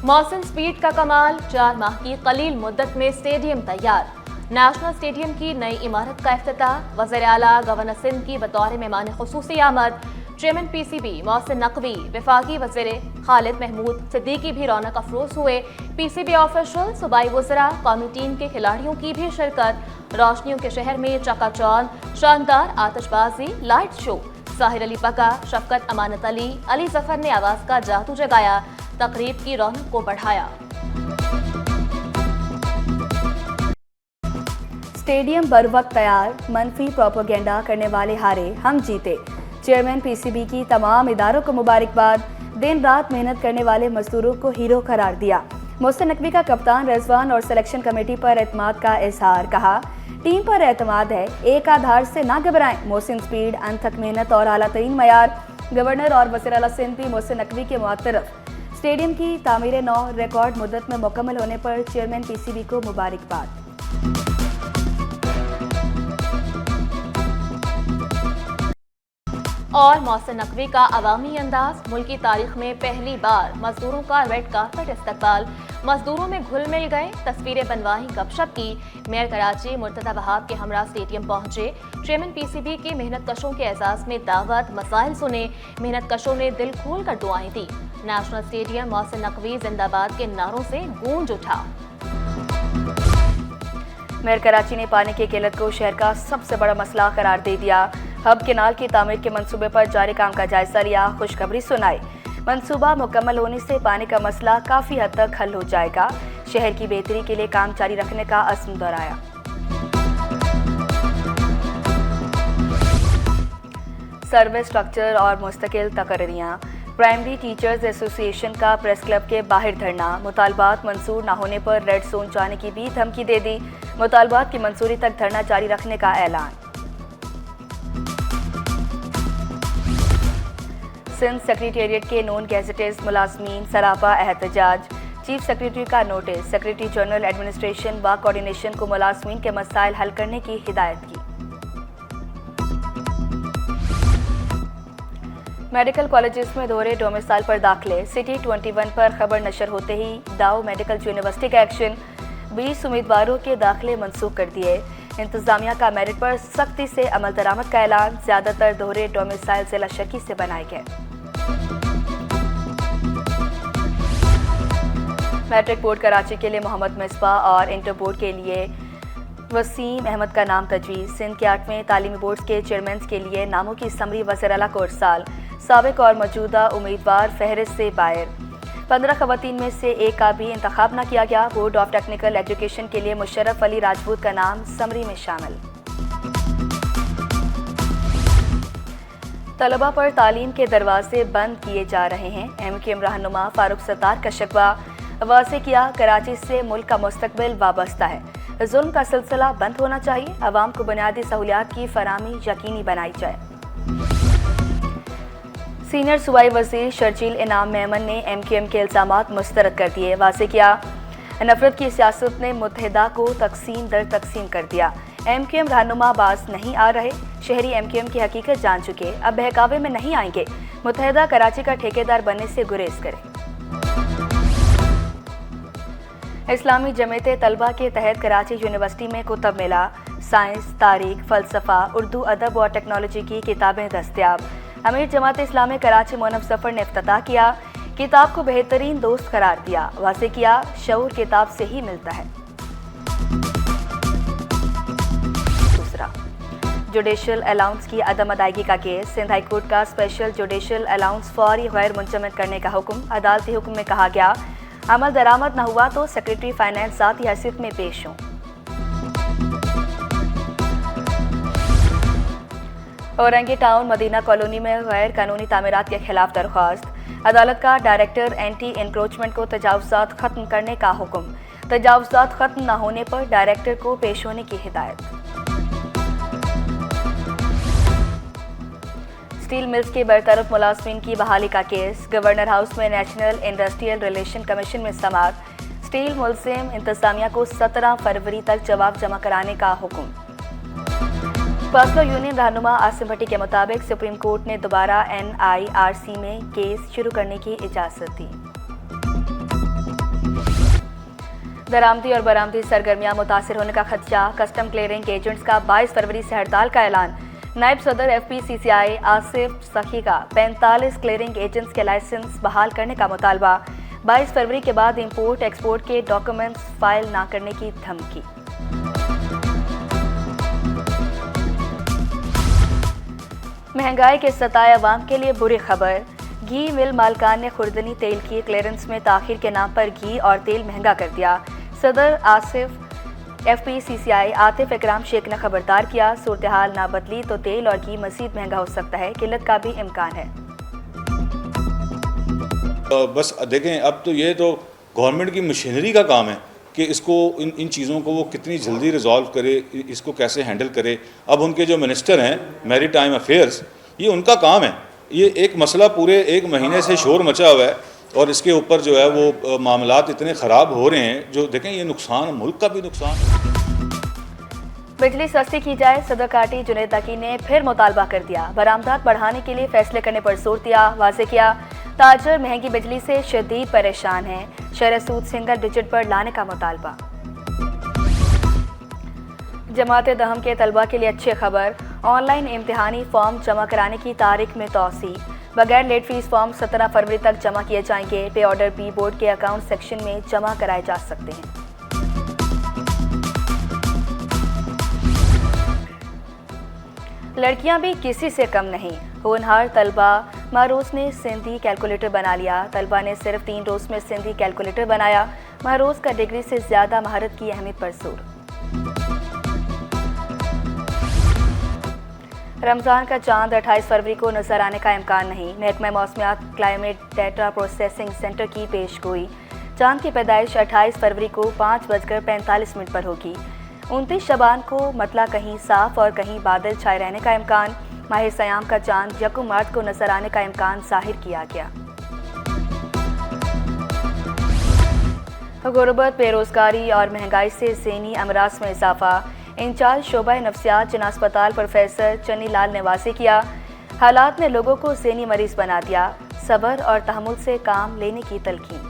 मौसम स्पीड का कमाल, 4 माह की कलील मुद्दत में स्टेडियम तैयार। नेशनल स्टेडियम की नई इमारत का इफ्तिताह, वज़ीर आला गवर्नर सिंध की बतौर मेहमान खुसूसी आमद। चेयरमैन पीसीबी मोहसिन नकवी, वफाकी वज़ीर खालिद महमूद सिद्दीकी भी रौनक अफरोज हुए। पीसीबी ऑफिशियल, सूबाई वज़रा, कौमी टीम के खिलाड़ियों की भी शिरकत। रोशनियों के शहर में चकाचौंध, शानदार आतिशबाजी, लाइट शो। साहिर अली पका, शफकत अमानत अली जफर ने आवाज का जादू जगाया, तकरीब की रौनक को बढ़ाया। स्टेडियम बर वक्त तैयार, मनफी प्रोपेगेंडा करने वाले हारे, हम जीते। चेयरमैन पीसीबी की तमाम इदारों को मुबारकबाद। दिन रात मेहनत करने वाले मजदूरों को हीरो करार दिया। मोहसिन नकवी का कप्तान रिजवान और सिलेक्शन कमेटी पर एतमाद का इजहार, कहा टीम पर एतमाद है, एक आधार से ना घबराएं। मोहसिन स्पीड, अनथक मेहनत और आला तरीन मयार। गवर्नर और वज़ीर आला सिंध भी मोहसिन नकवी के मुअत्तरफ। स्टेडियम की तामीर नौ रिकॉर्ड मुद्दत में मुकम्मल होने पर चेयरमैन पीसीबी को मुबारकबाद। और मोहसिन नकवी का अवामी अंदाज, मुल्क की तारीख में पहली बार मजदूरों का रेड कारपेट इस्तकबाल। मजदूरों में घुल मिल गए, तस्वीरें बनवाई, गपशप की। मेयर कराची मुर्तजा वहाब के हमरा स्टेडियम पहुंचे। चेयरमैन पीसीबी के मेहनत कशों के एजाज में दावत, मसाइल सुने। मेहनत कशों ने दिल खोल कर दुआएं दी। नेशनल स्टेडियम मोहसिन नकवी जिंदाबाद के नारों से गूंज उठा। मेयर कराची ने पानी की किल्लत को शहर का सबसे बड़ा मसला करार दे दिया। हब केनाल की तामीर के मंसूबे पर जारी काम का जायजा लिया, खुशखबरी सुनाई। मंसूबा मुकम्मल होने से पानी का मसला काफी हद तक हल हो जाएगा। शहर की बेहतरी के लिए काम जारी रखने का अज़्म दोहराया। सर्विस स्ट्रक्चर और मुस्तकिल तकर्रियाँ। प्राइमरी टीचर्स एसोसिएशन का प्रेस क्लब के बाहर धरना, मुतालबात मंजूर न होने पर रेड जोन जाने की भी धमकी दे दी। मुतालबात की मंजूरी तक धरना जारी रखने का ऐलान। सिंध सेक्रेटेरिएट के नॉन गैजेटेड मुलाजमीन सरापा एहतजाज। चीफ सेक्रेटरी का नोटिस, सेक्रेटरी जनरल एडमिनिस्ट्रेशन व कोऑर्डिनेशन को मुलाजमीन के मसाइल हल करने की हिदायत की। मेडिकल कॉलेजेस में दोहरे डोमिसाइल पर दाखिले, सिटी 21 पर खबर नशर होते ही दाऊ मेडिकल यूनिवर्सिटी का एक्शन। 20 उम्मीदवारों के दाखिले मनसूख कर दिए। इंतजामिया का मेरिट पर सख्ती से अमल दरामद का ऐलान। ज्यादातर दोहरे डोमिसाइल जिला शर्की से बनाए गए। मैट्रिक बोर्ड कराची के लिए मोहम्मद मिसबा और इंटर बोर्ड के लिए वसीम अहमद का नाम तजवीज़। सिंध के 8वें तालीमी बोर्ड के चेयरमैन के लिए नामों की समरी वज़ीर आला को इरसाल। साबिक और मौजूदा उम्मीदवार फहरिस्त से बाहर। 15 खवातीन में से एक का भी इंतखाब न किया गया। बोर्ड ऑफ टेक्निकल एजुकेशन के लिए मुशर्रफ अली राजपूत का नाम समरी में शामिल। तलबा पर तालीम के दरवाजे बंद किए जा रहे हैं, एमक्यूएम रहनुमा फारूक सत्तार का शिकवा। वाज़े किया, कराची से मुल्क का मुस्तकबिल वाबस्ता है। जुल्म का सिलसिला बंद होना चाहिए। अवाम को बुनियादी सहूलियात की फराहमी यकीनी बनाई जाए। सीनियर सूबाई वज़ीर शर्जील इनाम मेमन ने एमक्यूएम के इल्ज़ामात मुस्तरद कर दिए। वाज़े किया, नफरत की सियासत ने मुत्तहिदा को तकसीम दर तकसीम कर दिया। एमक्यूएम रहनुमा बाज नहीं आ रहे। शहरी एमक्यूएम की हकीकत जान चुके, अब बहकावे में नहीं आएंगे। मुत्तहिदा कराची का ठेकेदार बनने से गुरेज करें। इस्लामी जमीयत तलबा के तहत कराची यूनिवर्सिटी में कुतब मेला। साइंस, तारीख, फ़लसफ़ा, उर्दू अदब और टेक्नोलॉजी की किताबें दस्तयाब। अमीर जमात इस्लामी कराची मोनफ सफ़र ने इफ्तिताह किया। किताब को बेहतरीन दोस्त करार दिया। वाज़े किया, शऊर किताब से ही मिलता है। दूसरा, जुडिशल अलाउंस की अदम अदायगी का केस। सिंध हाई कोर्ट का स्पेशल जुडिशल अलाउंस फौरी गैर मुंजमद करने का हुक्म। अदालती हुक्म में कहा गया, अमल दरामद न हुआ तो सेक्रेटरी फाइनेंस ज़ाती हैसियत में पेश हों। औरंगी टाउन मदीना कॉलोनी में गैर कानूनी तामीरात के खिलाफ दरख्वास्त। अदालत का डायरेक्टर एंटी इंक्रोचमेंट को तजावुज़ात खत्म करने का हुक्म। तजावुज़ात खत्म न होने पर डायरेक्टर को पेश होने की हिदायत। स्टील मिल्स के बरतरफ मुलाजमीन की बहाली का केस। गवर्नर हाउस में नेशनल इंडस्ट्रियल रिलेशन कमीशन में समाअत। स्टील मुलजिम इंतजामिया को 17 फरवरी तक जवाब जमा कराने का हुक्म। पर्सनल यूनियन रहनुमा आसिम भट्टी के मुताबिक सुप्रीम कोर्ट ने दोबारा NIRC में केस शुरू करने की इजाज़त दी। درآمدی اور برآمدی سرگرمیاں متاثر ہونے کا خدشہ، کسٹم کلیئرنگ ایجنٹس کا 22 فروری سے ہڑتال کا اعلان، نائب صدر ایف پی سی سی آئی آصف سخی کا 45 کلیئرنگ ایجنٹس کے لائسنس بحال کرنے کا مطالبہ، 22 فروری کے بعد امپورٹ ایکسپورٹ کے ڈاکومنٹس فائل نہ کرنے کی دھمکی۔ مہنگائی کے ستائے عوام کے لیے بری خبر، گھی مل مالکان نے خوردنی تیل کی کلیئرنس میں تاخیر کے نام پر گھی اور تیل مہنگا کر دیا۔ صدر آصف ایف پی سی سی آئی عاطف اکرام شیخ نے خبردار کیا، صورتحال نہ بدلی تو تیل اور گھی مزید مہنگا ہو سکتا ہے، قلت کا بھی امکان ہے۔ بس دیکھیں، اب تو یہ تو گورنمنٹ کی مشینری کا کام ہے کہ اس کو ان چیزوں کو وہ کتنی جلدی ریزالو کرے، اس کو کیسے ہینڈل کرے۔ اب ان کے جو منسٹر ہیں میری ٹائم افیئرس، یہ ان کا کام ہے۔ یہ ایک مسئلہ پورے ایک مہینے سے شور مچا ہوا ہے اور اس کے اوپر جو ہے وہ معاملات اتنے خراب ہو رہے ہیں، جو دیکھیں یہ نقصان ملک کا بھی نقصان ہے۔ بجلی سستی کی جائے، صدر کارٹی جنید تقی نے پھر مطالبہ کر دیا، برآمدات بڑھانے کے لیے فیصلے کرنے پر زور دیا، واضح کیا تاجر مہنگی بجلی سے شدید پریشان ہیں، شرح سود سنگل ڈجٹ پر لانے کا مطالبہ۔ جماعت دہم کے طلبہ کے لیے اچھی خبر، آن لائن امتحانی فارم جمع کرانے کی تاریخ میں توسیع، بغیر لیٹ فیس فارم 17 فروری تک جمع کیے جائیں گے، پے آرڈر بھی بورڈ کے اکاؤنٹ سیکشن میں جمع کرائے جا سکتے ہیں۔ لڑکیاں بھی کسی سے کم نہیں، ہونہار طلبہ مہروز نے سندھی کیلکولیٹر بنا لیا، طلبہ نے صرف 3 روز میں سندھی کیلکولیٹر بنایا، مہروز کا ڈگری سے زیادہ مہارت کی اہمیت پر زور۔ رمضان کا چاند 28 فروری کو نظر آنے کا امکان نہیں، محکمہ موسمیات کلائمیٹ ڈیٹا پروسیسنگ سینٹر کی پیش گوئی، چاند کی پیدائش 28 فروری کو 5:45 پر ہوگی۔ 29 شعبان کو مطلع کہیں صاف اور کہیں بادل چھائے رہنے کا امکان، ماہ سیام کا چاند 1 مارچ کو نظر آنے کا امکان ظاہر کیا گیا۔ غربت، بے روزگاری اور مہنگائی سے ذہنی امراض میں اضافہ، انچارج شعبہ نفسیات جن اسپتال پروفیسر چنی لال نے واضح کیا، حالات نے لوگوں کو ذہنی مریض بنا دیا، صبر اور تحمل سے کام لینے کی تلقین۔